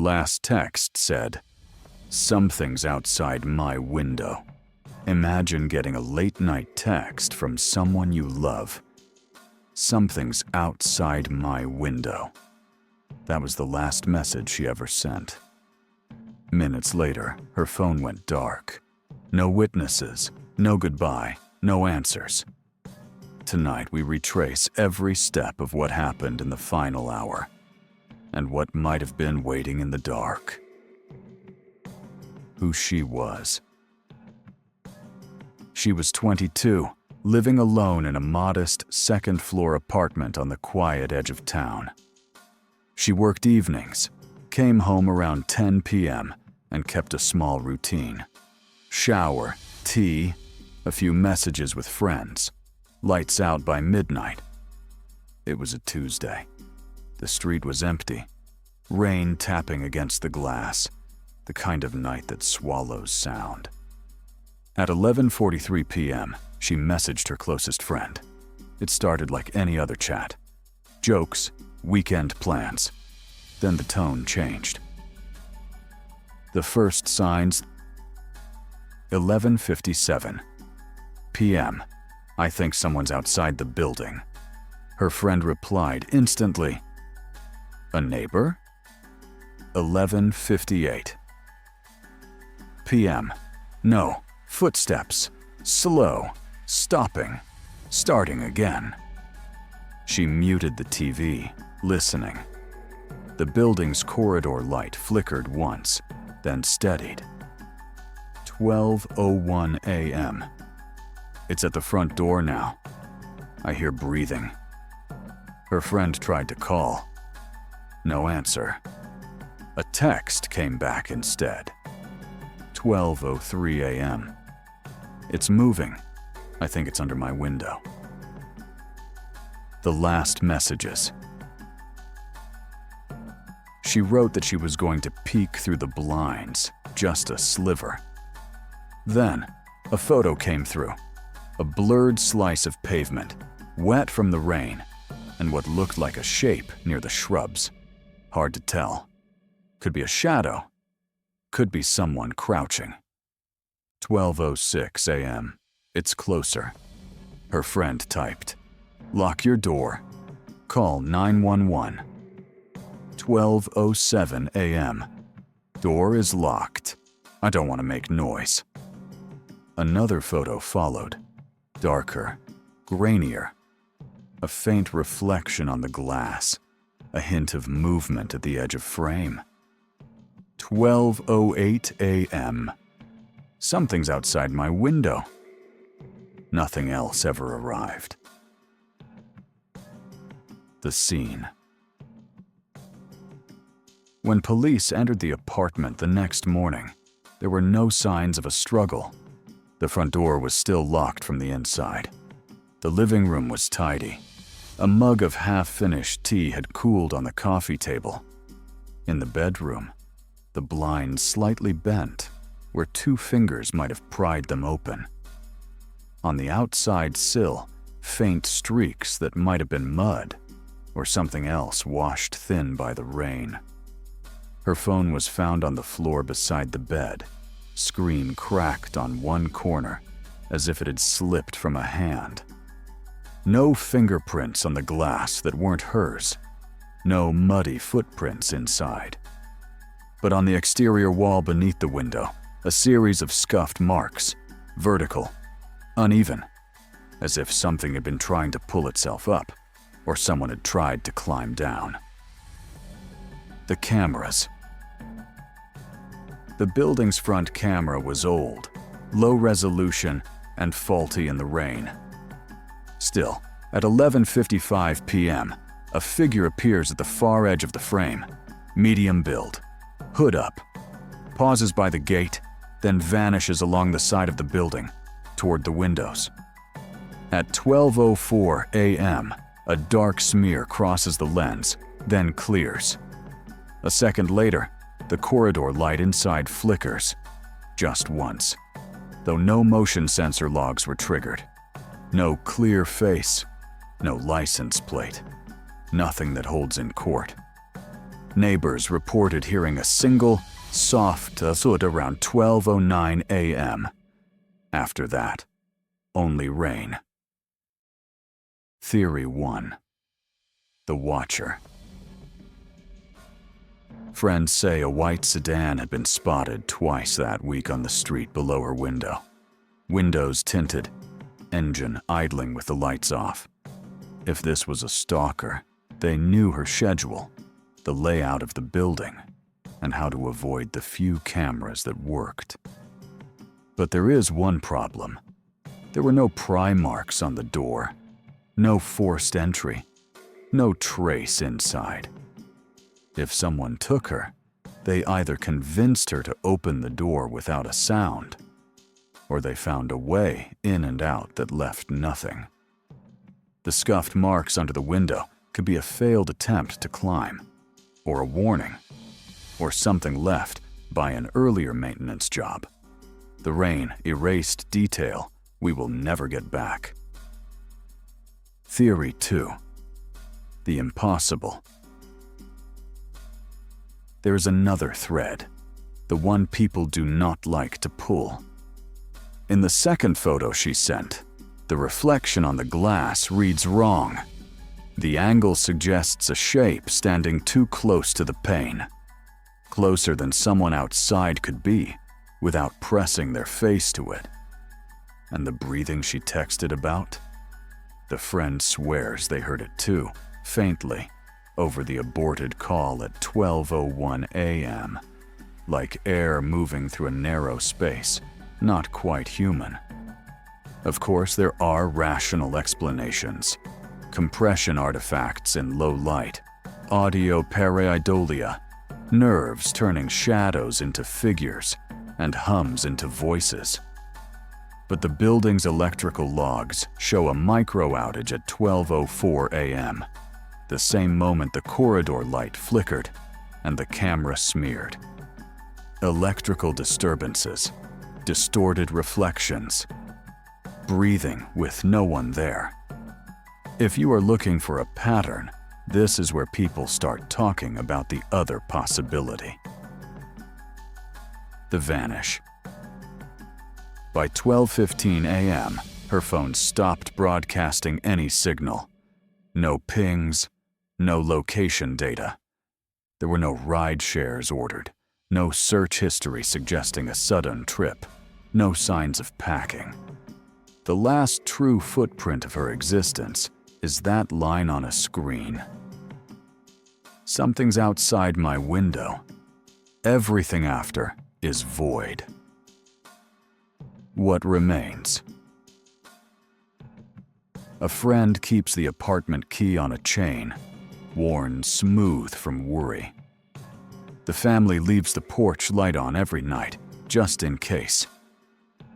last text said, "Something's outside my window." Imagine getting a late-night text from someone you love. "Something's outside my window." That was the last message she ever sent. Minutes later, her phone went dark. No witnesses, no goodbye, no answers. Tonight, we retrace every step of what happened in the final hour, and what might have been waiting in the dark. Who she was. She was 22, living alone in a modest second-floor apartment on the quiet edge of town. She worked evenings, came home around 10 p.m., and kept a small routine. Shower, tea, a few messages with friends, lights out by midnight. It was a Tuesday. The street was empty, rain tapping against the glass, the kind of night that swallows sound. At 11:43 p.m., she messaged her closest friend. It started like any other chat. Jokes, weekend plans. Then the tone changed. The first signs, 11:57 p.m. "I think someone's outside the building." Her friend replied instantly, "A neighbor?" 11:58 p.m. "No, footsteps, slow, stopping, starting again." She muted the TV, listening. The building's corridor light flickered once, then steadied. 12:01 a.m. "It's at the front door now. I hear breathing." Her friend tried to call. No answer. A text came back instead. 12:03 a.m. "It's moving. I think it's under my window." The last messages. She wrote that she was going to peek through the blinds, just a sliver. Then, a photo came through. A blurred slice of pavement, wet from the rain, and what looked like a shape near the shrubs. Hard to tell. Could be a shadow. Could be someone crouching. 12:06 a.m. "It's closer." Her friend typed, "Lock your door. Call 911. 12:07 a.m. "Door is locked. I don't want to make noise." Another photo followed. Darker, grainier. A faint reflection on the glass. A hint of movement at the edge of frame. 12:08 a.m. "Something's outside my window." Nothing else ever arrived. The scene. When police entered the apartment the next morning, there were no signs of a struggle. The front door was still locked from the inside. The living room was tidy. A mug of half-finished tea had cooled on the coffee table. In the bedroom, the blinds slightly bent, where 2 fingers might have pried them open. On the outside sill, faint streaks that might have been mud, or something else washed thin by the rain. Her phone was found on the floor beside the bed, screen cracked on one corner, as if it had slipped from a hand. No fingerprints on the glass that weren't hers. No muddy footprints inside. But on the exterior wall beneath the window, a series of scuffed marks, vertical, uneven, as if something had been trying to pull itself up, or someone had tried to climb down. The cameras. The building's front camera was old, low resolution, and faulty in the rain. Still, at 11:55 p.m., a figure appears at the far edge of the frame, medium build, hood up, pauses by the gate, then vanishes along the side of the building, toward the windows. At 12:04 a.m., a dark smear crosses the lens, then clears. A second later, the corridor light inside flickers, just once, though no motion sensor logs were triggered. No clear face, no license plate, nothing that holds in court. Neighbors reported hearing a single, soft thud around 12:09 a.m. After that, only rain. Theory 1. The Watcher. Friends say a white sedan had been spotted twice that week on the street below her window. Windows tinted, engine idling with the lights off. If this was a stalker, they knew her schedule, the layout of the building, and how to avoid the few cameras that worked. But there is one problem. There were no pry marks on the door, no forced entry, no trace inside. If someone took her, they either convinced her to open the door without a sound, or they found a way in and out that left nothing. The scuffed marks under the window could be a failed attempt to climb, or a warning, or something left by an earlier maintenance job. The rain erased detail we will never get back. Theory 2. The Impossible. There's another thread, the one people do not like to pull. In the second photo she sent, the reflection on the glass reads wrong. The angle suggests a shape standing too close to the pane, closer than someone outside could be without pressing their face to it. And the breathing she texted about? The friend swears they heard it too, faintly, over the aborted call at 12:01 a.m., like air moving through a narrow space, not quite human. Of course, there are rational explanations. Compression artifacts in low light, audio pareidolia, nerves turning shadows into figures, and hums into voices. But the building's electrical logs show a micro outage at 12:04 a.m., the same moment the corridor light flickered and the camera smeared. Electrical disturbances, distorted reflections, breathing with no one there. If you are looking for a pattern, this is where people start talking about the other possibility. The Vanish. By 12:15 a.m., her phone stopped broadcasting any signal. No pings, no location data. There were no ride shares ordered, no search history suggesting a sudden trip, no signs of packing. The last true footprint of her existence is that line on a screen. Something's outside my window. Everything after is void. What remains? A friend keeps the apartment key on a chain, worn smooth from worry. The family leaves the porch light on every night, just in case.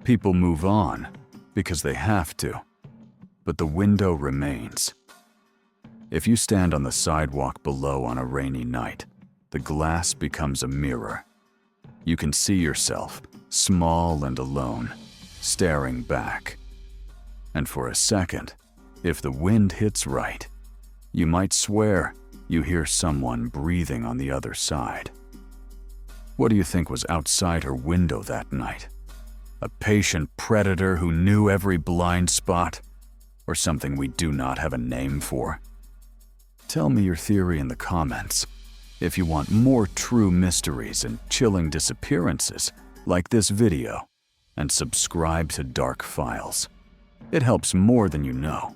People move on because they have to, but the window remains. If you stand on the sidewalk below on a rainy night, the glass becomes a mirror. You can see yourself, small and alone, staring back. And for a second, if the wind hits right, you might swear you hear someone breathing on the other side. What do you think was outside her window that night? A patient predator who knew every blind spot? Or something we do not have a name for? Tell me your theory in the comments. If you want more true mysteries and chilling disappearances, like this video, and subscribe to DarkFiles. It helps more than you know.